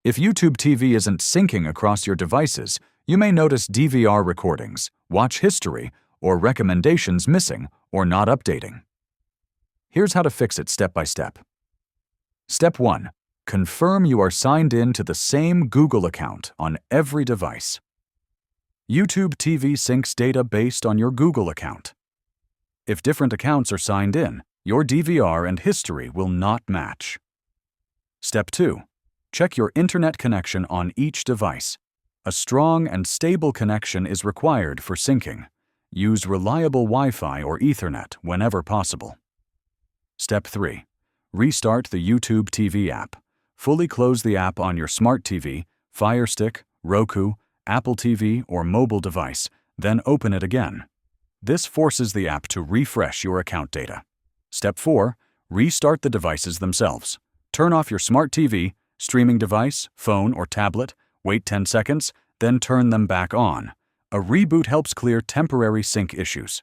If YouTube TV isn't syncing across your devices, you may notice DVR recordings, watch history, or recommendations missing or not updating. Here's how to fix it step by step. Step 1. Confirm you are signed in to the same Google account on every device. YouTube TV syncs data based on your Google account. If different accounts are signed in, your DVR and history will not match. Step 2. Check your internet connection on each device. A strong and stable connection is required for syncing. Use reliable Wi-Fi or Ethernet whenever possible. Step 3. Restart the YouTube TV app. Fully close the app on your smart TV, Fire Stick, Roku, Apple TV, or mobile device, then open it again. This forces the app to refresh your account data. Step 4. Restart the devices themselves. Turn off your smart TV, streaming device, phone, or tablet, wait 10 seconds, then turn them back on. A reboot helps clear temporary sync issues.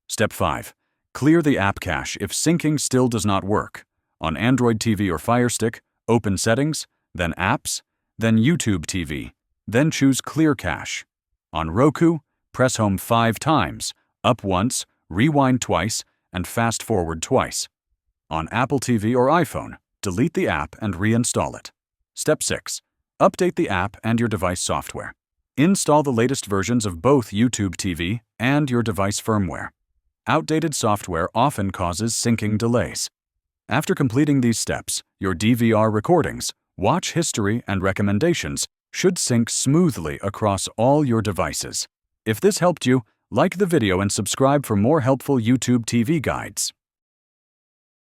Step 5. Clear the app cache if syncing still does not work. On Android TV or Fire Stick, open Settings, then Apps, then YouTube TV, then choose Clear Cache. On Roku, press Home 5 times, up once, rewind twice, and fast forward twice. On Apple TV or iPhone, delete the app and reinstall it. Step 6. Update the app and your device software. Install the latest versions of both YouTube TV and your device firmware. Outdated software often causes syncing delays. After completing these steps, your DVR recordings, watch history, and recommendations should sync smoothly across all your devices. If this helped you, like the video and subscribe for more helpful YouTube TV guides.